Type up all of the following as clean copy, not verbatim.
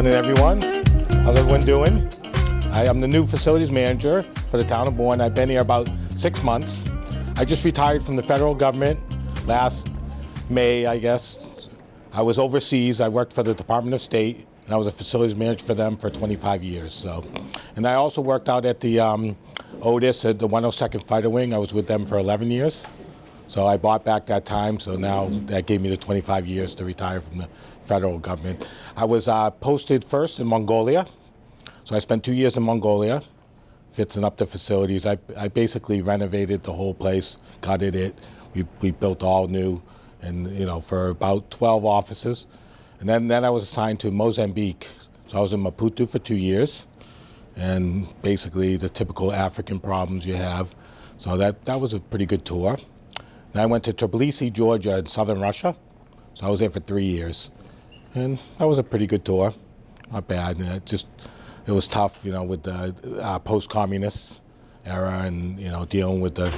morning, everyone. How's everyone doing? I am the new facilities manager for the Town of Bourne. I've been here about 6 months. I just retired from the federal government last May, I guess. I was overseas. I worked for the Department of State, and I was a facilities manager for them for 25 years. And I also worked out at the Otis at the 102nd Fighter Wing. I was with them for 11 years. So I bought back that time, so now that gave me the 25 years to retire from the federal government. I was posted first in Mongolia. So I spent 2 years in Mongolia, fixing up the facilities. I basically renovated the whole place, gutted it. We built all new, and for about 12 offices. And then I was assigned to Mozambique. So I was in Maputo for 2 years, and basically the typical African problems you have. So that was a pretty good tour. Then I went to Tbilisi, Georgia in southern Russia. So I was there for 3 years. And that was a pretty good tour. Not bad. It was tough, with the post-communist era and, dealing with the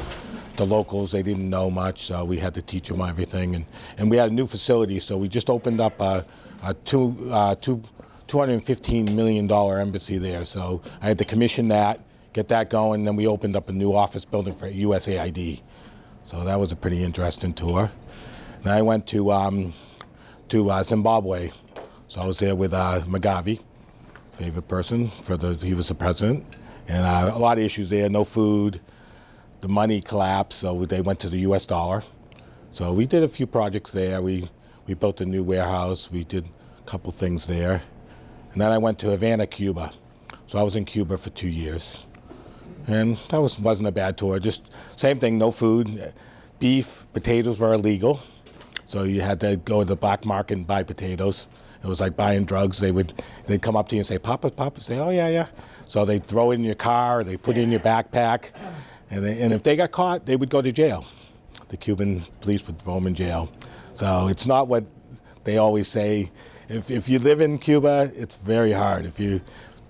locals. They didn't know much, so we had to teach them everything. And we had a new facility, so we just opened up a $215 million embassy there. So I had to commission that, get that going, and then we opened up a new office building for USAID. So that was a pretty interesting tour. Then I went to Zimbabwe. So I was there with Mugabe, favorite person, he was the president. And a lot of issues there, no food, the money collapsed, so they went to the US dollar. So we did a few projects there. We built a new warehouse, we did a couple things there. And then I went to Havana, Cuba. So I was in Cuba for 2 years. And that wasn't a bad tour, just same thing, no food. Beef, potatoes were illegal. So you had to go to the black market and buy potatoes. It was like buying drugs. They'd come up to you and say, Papa, say, oh yeah. So they'd throw it in your car, they put it in your backpack. And if they got caught, they would go to jail. The Cuban police would throw them in jail. So it's not what they always say. If you live in Cuba, it's very hard. If you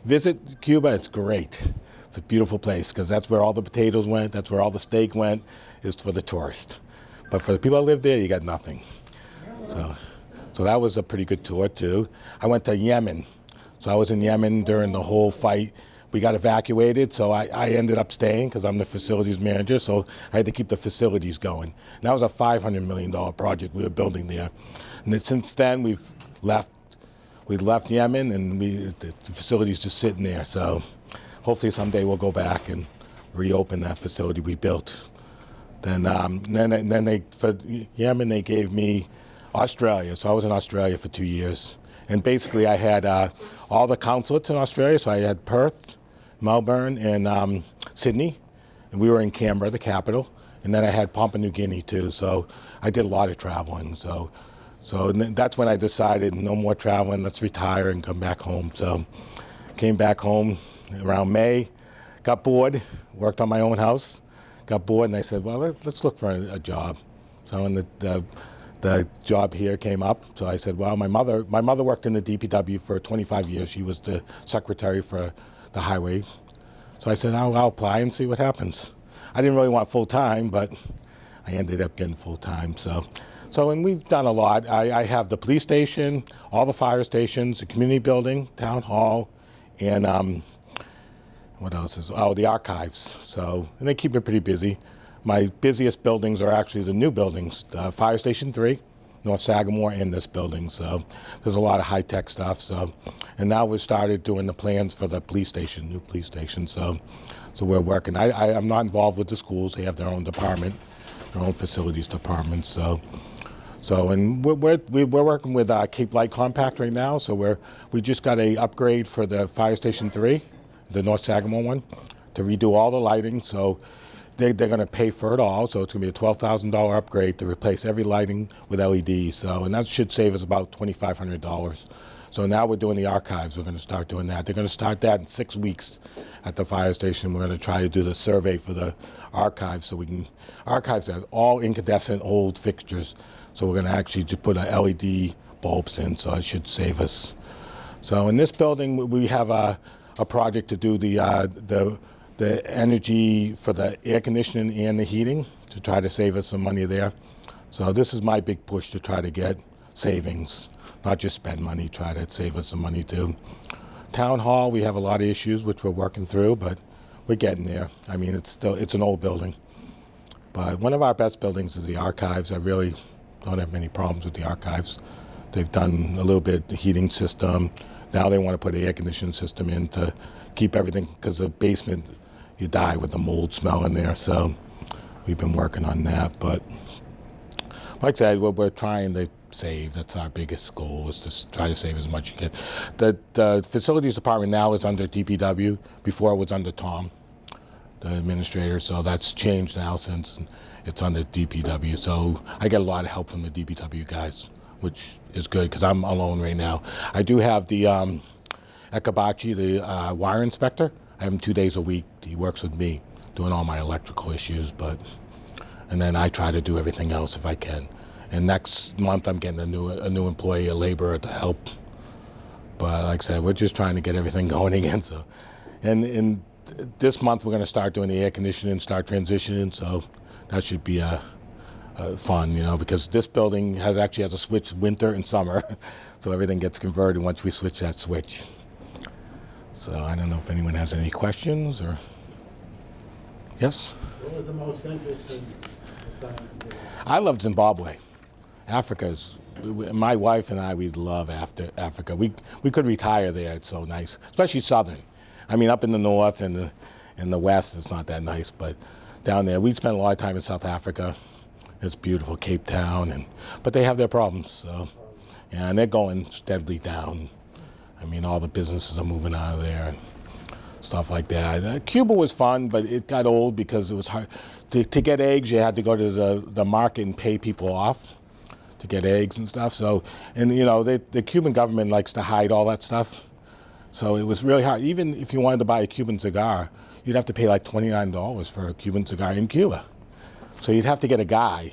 visit Cuba, it's great. It's a beautiful place because that's where all the potatoes went, that's where all the steak went, is for the tourist. But for the people that live there, you got nothing. So that was a pretty good tour too. I went to Yemen. So I was in Yemen during the whole fight. We got evacuated, so I ended up staying because I'm the facilities manager, so I had to keep the facilities going. And that was a $500 million project we were building there. And then since then, we left Yemen, and the facility's just sitting there. So hopefully someday we'll go back and reopen that facility we built. Then for Yemen, they gave me Australia. So I was in Australia for 2 years. And basically I had all the consulates in Australia. So I had Perth, Melbourne, and Sydney. And we were in Canberra, the capital. And then I had Papua New Guinea too. So I did a lot of traveling. So that's when I decided no more traveling, let's retire and come back home. So came back home around May, got bored, worked on my own house, got bored, and I said, well, let's look for a job. So when the job here came up, so I said, well, my mother worked in the DPW for 25 years. She was the secretary for the highway. So I said, I'll apply and see what happens. I didn't really want full-time, but I ended up getting full-time. So and we've done a lot. I have the police station, all the fire stations, the community building, town hall, and what else is, the archives. So, and they keep me pretty busy. My busiest buildings are actually the new buildings, Fire Station 3, North Sagamore, and this building. So there's a lot of high-tech stuff. So, and now we've started doing the plans for the police station, new police station. So we're working. I'm not involved with the schools. They have their own department, their own facilities department. So and we're working with Cape Light Compact right now. So we just got a upgrade for the Fire Station 3, the North Sagamore one, to redo all the lighting. So they're going to pay for it all. So it's going to be a $12,000 upgrade to replace every lighting with LEDs. So, and that should save us about $2,500. So now we're doing the archives. We're going to start doing that. They're going to start that in 6 weeks at the fire station. We're going to try to do the survey for the archives, so we can archives have all incandescent old fixtures. So we're going to actually just put LED bulbs in. So it should save us. So in this building, we have a project to do the energy for the air conditioning and the heating to try to save us some money there. So this is my big push to try to get savings. not just spend money, try to save us some money too. Town Hall, we have a lot of issues which we're working through, but we're getting there. I mean, it's an old building. But one of our best buildings is the archives. I really don't have many problems with the archives. They've done a little bit, the heating system. Now they want to put an air conditioning system in to keep everything, because the basement, you die with the mold smell in there. So we've been working on that. But like I said, we're trying to save. That's our biggest goal, is to try to save as much as you can. The facilities department now is under DPW. Before it was under Tom, the administrator, so that's changed now since it's under DPW. So I get a lot of help from the DPW guys, which is good because I'm alone right now. I do have the Ekabachi, the wire inspector. I have him 2 days a week. He works with me doing all my electrical issues, and then I try to do everything else if I can. And next month I'm getting a new employee, a laborer to help. But like I said, we're just trying to get everything going again. So, and this month we're going to start doing the air conditioning, start transitioning, so that should be fun, because this building actually has a switch winter and summer, so everything gets converted once we switch that switch. So I don't know if anyone has any questions or... Yes? What was the most interesting assignment? I love Zimbabwe. My wife and I, we love Africa. We could retire there, it's so nice, especially southern. I mean, up in the north and in the west, it's not that nice, but down there, we spent a lot of time in South Africa. It's beautiful, Cape Town, but they have their problems, so, yeah, and they're going steadily down. I mean, all the businesses are moving out of there and stuff like that. Cuba was fun, but it got old because it was hard. To get eggs, you had to go to the market and pay people off to get eggs and stuff. So, and the Cuban government likes to hide all that stuff. So it was really hard. Even if you wanted to buy a Cuban cigar, you'd have to pay like $29 for a Cuban cigar in Cuba. So you'd have to get a guy,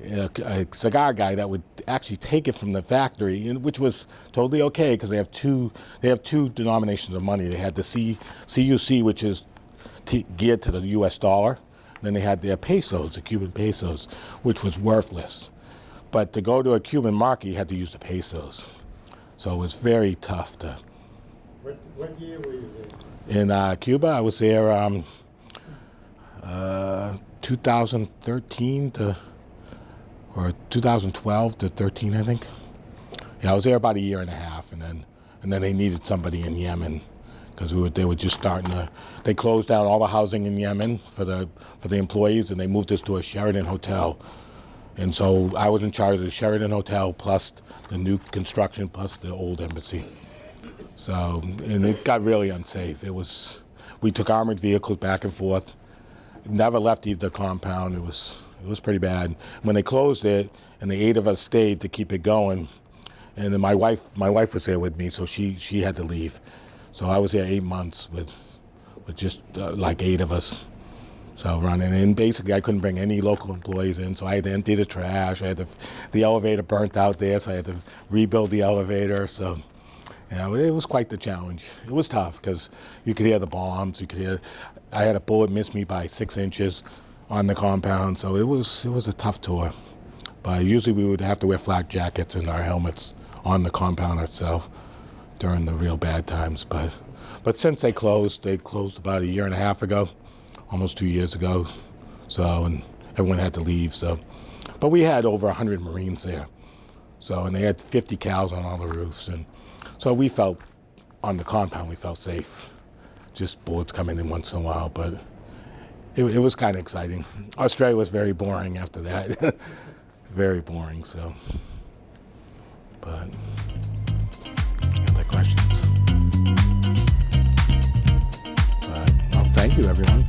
a cigar guy that would actually take it from the factory, which was totally okay because they have two denominations of money. They had the CUC, which is geared to the U.S. dollar. Then they had their pesos, the Cuban pesos, which was worthless. But to go to a Cuban market, you had to use the pesos. So it was very tough to... What year were you there? In Cuba, I was there 2013 or 2012 to 13, I think. Yeah, I was there about a year and a half, and then they needed somebody in Yemen because they were just starting to. They closed down all the housing in Yemen for the employees, and they moved us to a Sheraton hotel. And so I was in charge of the Sheraton hotel plus the new construction plus the old embassy. So, and it got really unsafe. We took armored vehicles back and forth. Never left either compound. It was pretty bad. When they closed it, and the 8 of us stayed to keep it going, and then my wife was there with me, so she had to leave. So I was there 8 months with just like 8 of us. So running, and basically I couldn't bring any local employees in, so I had to empty the trash. The elevator burnt out there, so I had to rebuild the elevator. So, yeah, it was quite the challenge. It was tough because you could hear the bombs. I had a bullet miss me by 6 inches on the compound, so it was a tough tour. But usually we would have to wear flak jackets and our helmets on the compound itself during the real bad times. But since they closed about a year and a half ago. Almost 2 years ago, so, and everyone had to leave, so. But we had over 100 Marines there, so, and they had 50 cows on all the roofs, and so we felt, on the compound, we felt safe. Just bullets coming in once in a while, but it was kind of exciting. Australia was very boring after that, very boring, so. But, any other questions? But, well, thank you, everyone.